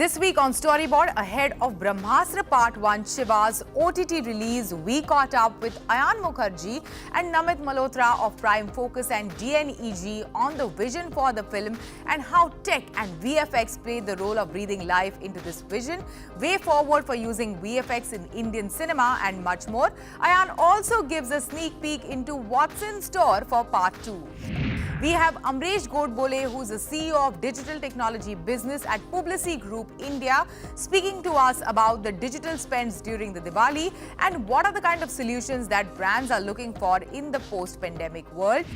This week on Storyboard, ahead of Brahmastra Part One, Shiva's OTT release, we caught up with Ayan Mukerji and Namit Malhotra of Prime Focus and DNEG on the vision for the film and how tech and VFX played the role of breathing life into this vision, way forward for using VFX in Indian cinema and much more. Ayan also gives a sneak peek into what's in store for Part 2. We have Amresh Godbole, who's the CEO of digital technology business at Publici Group India, speaking to us about the digital spends during the Diwali and what are the kind of solutions that brands are looking for in the post-pandemic world.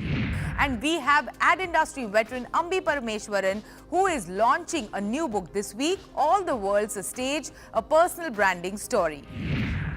And we have ad industry veteran Ambi Parameshwaran, who is launching a new book this week, All the World's a Stage, a personal branding story.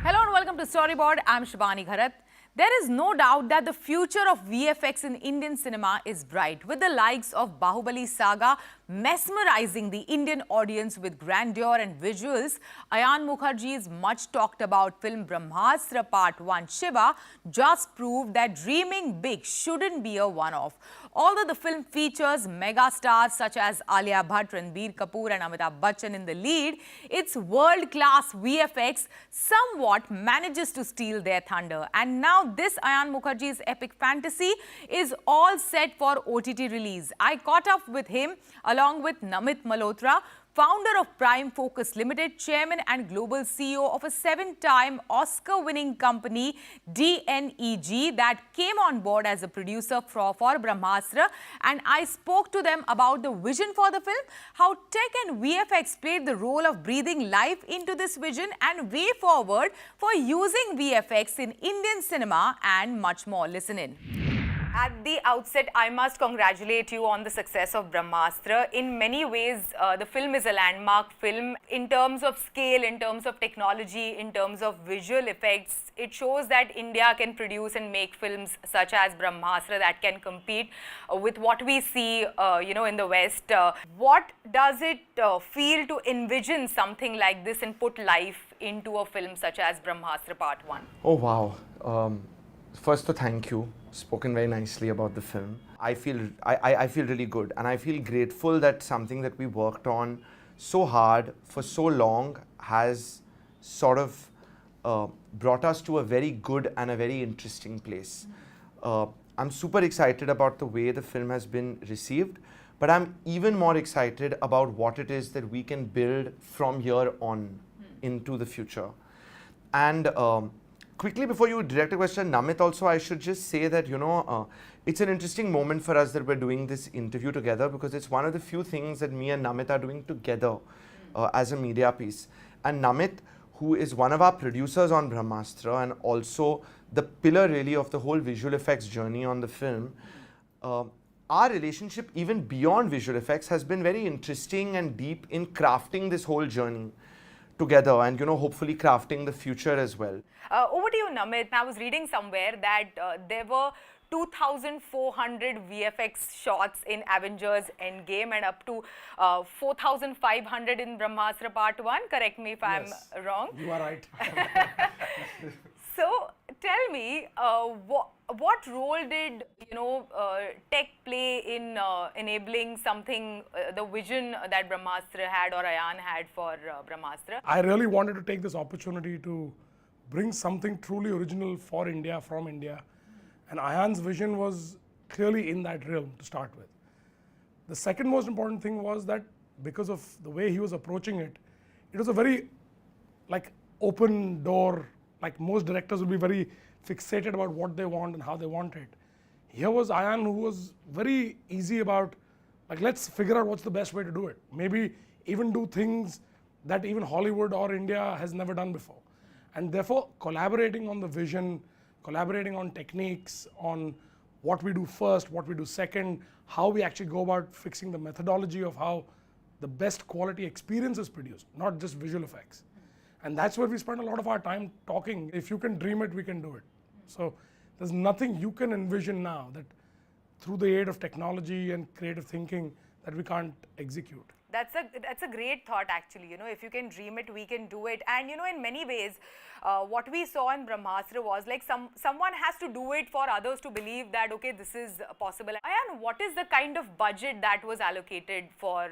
Hello and welcome to Storyboard. I'm Shibani Gharat. There is no doubt that the future of VFX in Indian cinema is bright, with the likes of Bahubali saga mesmerizing the Indian audience with grandeur and visuals. Ayan Mukerji's much talked about film Brahmastra Part One, Shiva, just proved that dreaming big shouldn't be a one-off. Although the film features mega stars such as Alia, Bhatt, Ranbir, Kapoor and Amitabh Bachchan in the lead, its world-class VFX somewhat manages to steal their thunder. And now this Ayan Mukerji's epic fantasy is all set for OTT release. I caught up with him along with Namit Malhotra, founder of Prime Focus Limited, chairman and global CEO of a 7-time Oscar-winning company, DNEG, that came on board as a producer for Brahmastra. And I spoke to them about the vision for the film, how tech and VFX played the role of breathing life into this vision and way forward for using VFX in Indian cinema and much more. Listen in. At the outset, I must congratulate you on the success of Brahmastra. In many ways, the film is a landmark film in terms of scale, in terms of technology, in terms of visual effects. It shows that India can produce and make films such as Brahmastra that can compete with what we see, in the West. What does it feel to envision something like this and put life into a film such as Brahmastra Part One? Oh wow! First, thank you. Spoken very nicely about the film. I feel really good, and I feel grateful that something that we worked on so hard for so long has sort of brought us to a very good and a very interesting place. I'm super excited about the way the film has been received, but I'm even more excited about what it is that we can build from here on into the future. And quickly, before you direct a question, Namit, also I should just say that, it's an interesting moment for us that we're doing this interview together, because it's one of the few things that me and Namit are doing together as a media piece. And Namit, who is one of our producers on Brahmastra and also the pillar really of the whole visual effects journey on the film, our relationship even beyond visual effects has been very interesting and deep in crafting this whole journey together and, hopefully crafting the future as well. Over to you, Namit. I was reading somewhere that there were 2,400 VFX shots in Avengers Endgame and up to 4,500 in Brahmastra Part 1. Correct me if I'm wrong. You are right. So, tell me, what role did tech play in enabling something, the vision that Brahmastra had or Ayan had for Brahmastra? I really wanted to take this opportunity to bring something truly original for India, from India. And Ayan's vision was clearly in that realm to start with. The second most important thing was that because of the way he was approaching it, it was a very open door. Like most directors will be very fixated about what they want and how they want it. Here was Ayan, who was very easy about, let's figure out what's the best way to do it. Maybe even do things that even Hollywood or India has never done before. And therefore, collaborating on the vision, collaborating on techniques, on what we do first, what we do second, how we actually go about fixing the methodology of how the best quality experience is produced, not just visual effects. And that's where we spend a lot of our time talking. If you can dream it, we can do it. So there's nothing you can envision now that through the aid of technology and creative thinking that we can't execute. that's a great thought actually. You know, if you can dream it, we can do it. And you know, in many ways, what we saw in Brahmastra was like someone has to do it for others to believe that okay, this is possible. Ayan, what is the kind of budget that was allocated for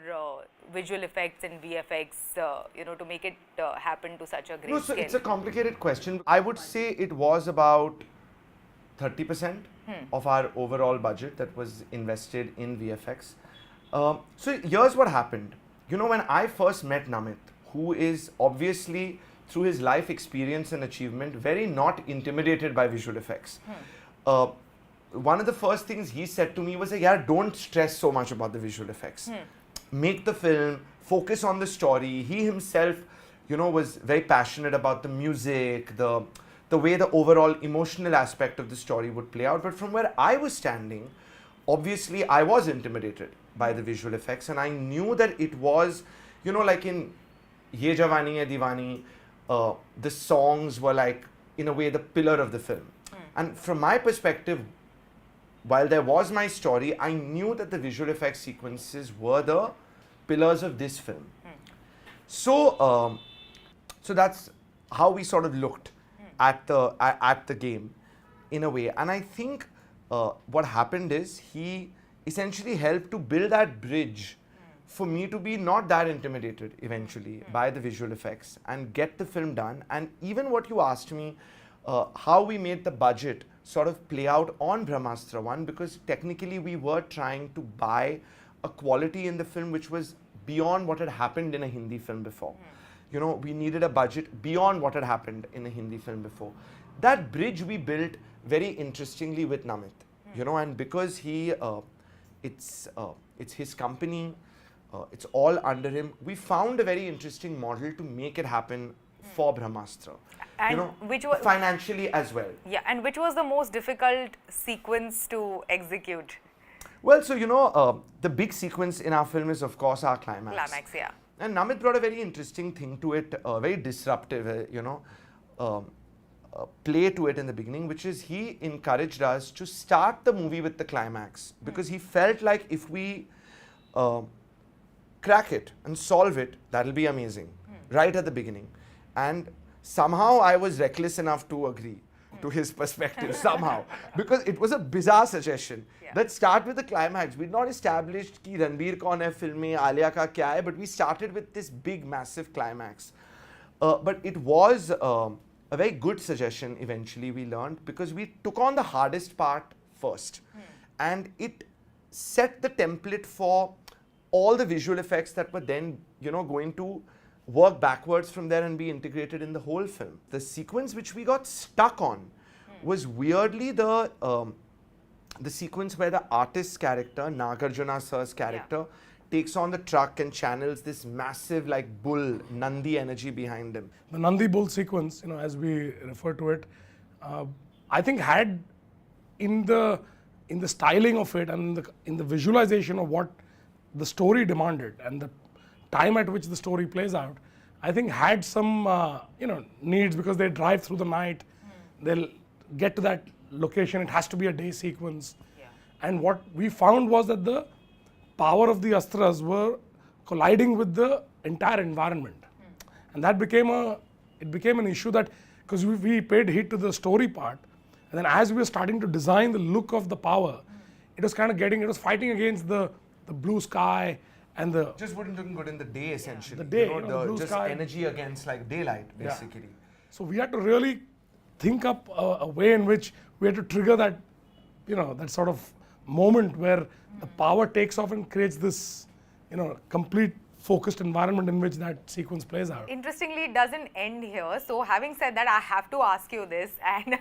visual effects and VFX? You know, to make it happen to such a great No, so scale. it's a complicated question. I would say it was about 30% of our overall budget that was invested in VFX. So here's what happened. You know, when I first met Namit, who is obviously through his life experience and achievement very not intimidated by visual effects. One of the first things he said to me was, yeah, don't stress so much about the visual effects. Make the film, focus on the story. He himself, you know, was very passionate about the music, the way the overall emotional aspect of the story would play out. But from where I was standing, obviously I was intimidated by the visual effects, and I knew that it was, you know, like in Ye Jawani Hai Diwani, the songs were like, in a way, the pillar of the film. And from my perspective, while there was my story, I knew that the visual effects sequences were the pillars of this film. So, so that's how we sort of looked at the game, in a way. And I think what happened is he essentially helped to build that bridge for me to be not that intimidated eventually by the visual effects and get the film done. And even what you asked me, how we made the budget sort of play out on Brahmastra 1, because technically we were trying to buy a quality in the film which was beyond what had happened in a Hindi film before. You know, we needed a budget beyond what had happened in a Hindi film before. That bridge we built very interestingly with Namit, you know, and because he, it's his company, it's all under him. We found a very interesting model to make it happen for Brahmastra. And you know, which was financially as well. Yeah, and which was the most difficult sequence to execute? Well, so you know, the big sequence in our film is of course our climax. Climax, yeah. And Namit brought a very interesting thing to it, very disruptive, you know, play to it in the beginning, which is he encouraged us to start the movie with the climax, because he felt like if we crack it and solve it, that'll be amazing, right at the beginning. And somehow I was reckless enough to agree to his perspective, somehow, because it was a bizarre suggestion. Let's start with the climax. We'd not established ki Ranbir kaun hai film mein, Alia ka kya hai, but we started with this big, massive climax. But it was a very good suggestion eventually, we learned, because we took on the hardest part first. And it set the template for all the visual effects that were then, you know, going to work backwards from there and be integrated in the whole film. The sequence which we got stuck on was weirdly the sequence where the artist's character, Nagarjuna sir's character, takes on the truck and channels this massive like bull, Nandi energy behind him. The Nandi bull sequence, you know, as we refer to it, I think had in the styling of it and in the visualization of what the story demanded and the time at which the story plays out, I think had some you know, needs, because they drive through the night, they'll get to that location, it has to be a day sequence. And what we found was that the power of the astras were colliding with the entire environment. And that became an issue, that because we paid heed to the story part, and then as we were starting to design the look of the power, it was kind of it was fighting against the blue sky and the Just wouldn't look good in the day, essentially. The day, you know, the blue just sky. energy against like daylight, basically. So we had to really think up a way in which we had to trigger that, you know, that sort of moment where the power takes off and creates this, you know, complete focused environment in which that sequence plays out. Interestingly, it doesn't end here. So having said that, I have to ask you this, and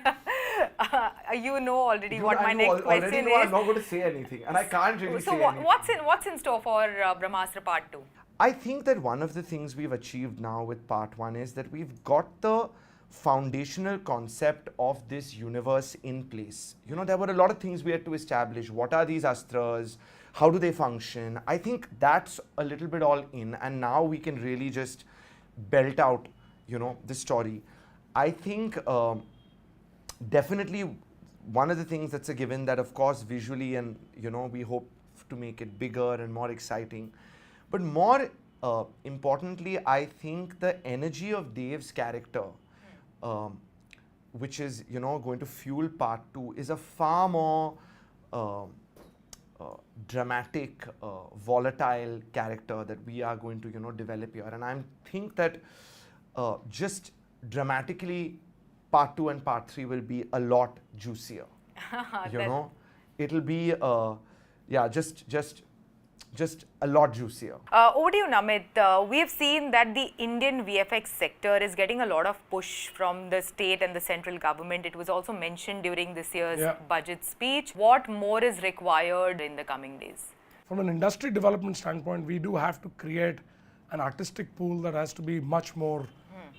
you know already what my next question is. I'm not going to say anything, and I can't really say anything. So what's in store for Brahmastra Part 2? I think that one of the things we've achieved now with Part 1 is that we've got the foundational concept of this universe in place. You know, there were a lot of things we had to establish. What are these astras? How do they function? I think that's a little bit all in, and now we can really just belt out, you know, the story. I think definitely one of the things that's a given, that of course visually, and you know, we hope to make it bigger and more exciting. But more importantly, I think the energy of Dave's character, which is, you know, going to fuel part 2, is a far more dramatic, volatile character that we are going to, you know, develop here. And I think that just dramatically, part 2 and part 3 will be a lot juicier. You know, it'll be, yeah, just a lot juicier. Over to you, Namit. We have seen that the Indian VFX sector is getting a lot of push from the state and the central government. It was also mentioned during this year's budget speech. What more is required in the coming days? From an industry development standpoint, we do have to create an artistic pool that has to be much more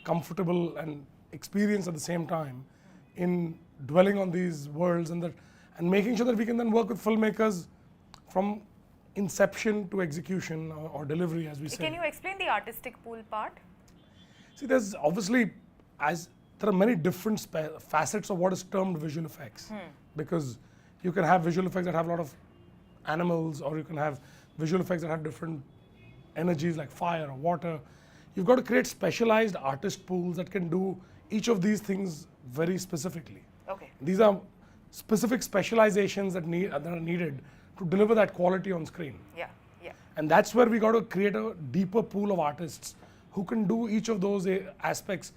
comfortable and experienced at the same time in dwelling on these worlds and making sure that we can then work with filmmakers from inception to execution or delivery, as we say. Can you explain the artistic pool part? See, there's obviously, there are many different facets of what is termed visual effects. Because you can have visual effects that have a lot of animals, or you can have visual effects that have different energies like fire or water. You've got to create specialized artist pools that can do each of these things very specifically. Okay. These are specific specializations that are needed to deliver that quality on screen. Yeah, yeah. And that's where we got to create a deeper pool of artists who can do each of those aspects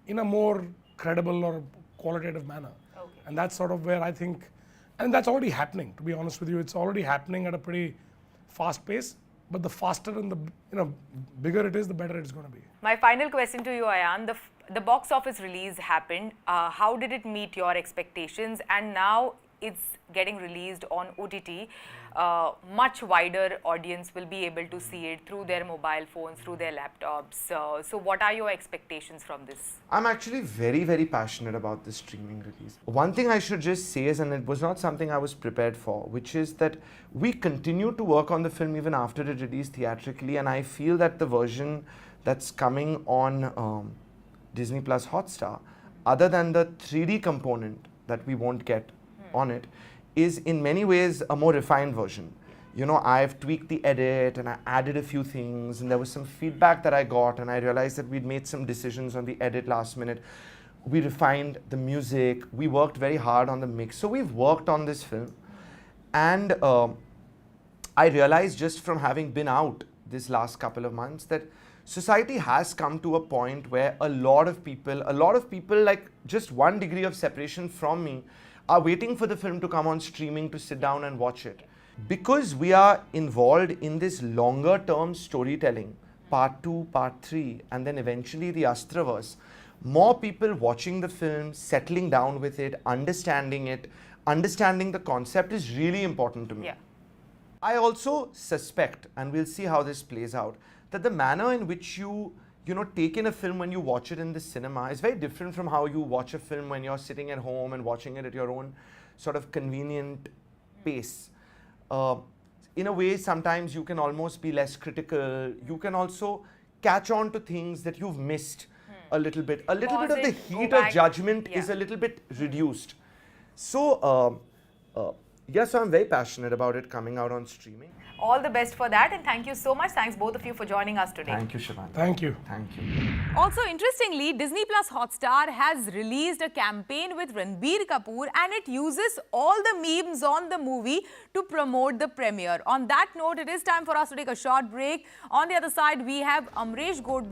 in a more credible or qualitative manner. Okay. And that's sort of where I think, and that's already happening, to be honest with you. It's already happening at a pretty fast pace, but the faster and the bigger it is, the better it's going to be. My final question to you, Ayan. The box office release happened. How did it meet your expectations? And now it's getting released on OTT. Much wider audience will be able to see it through their mobile phones, through their laptops. So what are your expectations from this? I'm actually very, very passionate about this streaming release. One thing I should just say is, and it was not something I was prepared for, which is that we continue to work on the film even after it released theatrically, and I feel that the version that's coming on Disney Plus Hotstar, other than the 3D component that we won't get on it, is in many ways a more refined version. You know, I've tweaked the edit and I added a few things, and there was some feedback that I got, and I realized that we'd made some decisions on the edit last minute. We refined the music, we worked very hard on the mix. So we've worked on this film, and I realized just from having been out this last couple of months that society has come to a point where a lot of people like just 1 degree of separation from me are waiting for the film to come on streaming to sit down and watch it. Because we are involved in this longer term storytelling, part 2, part 3, and then eventually the Astraverse, more people watching the film, settling down with it, understanding the concept is really important to me. Yeah. I also suspect, and we'll see how this plays out, that the manner in which you take in a film when you watch it in the cinema is very different from how you watch a film when you're sitting at home and watching it at your own sort of convenient pace. In a way, sometimes you can almost be less critical. You can also catch on to things that you've missed a little bit. A little bit of the heat of judgment is a little bit reduced. So, yeah, so I'm very passionate about it coming out on streaming. All the best for that, and thank you so much. Thanks both of you for joining us today. Thank you, Shiva. Thank you. Thank you. Also, interestingly, Disney Plus Hotstar has released a campaign with Ranbir Kapoor, and it uses all the memes on the movie to promote the premiere. On that note, it is time for us to take a short break. On the other side, we have Amresh Godbole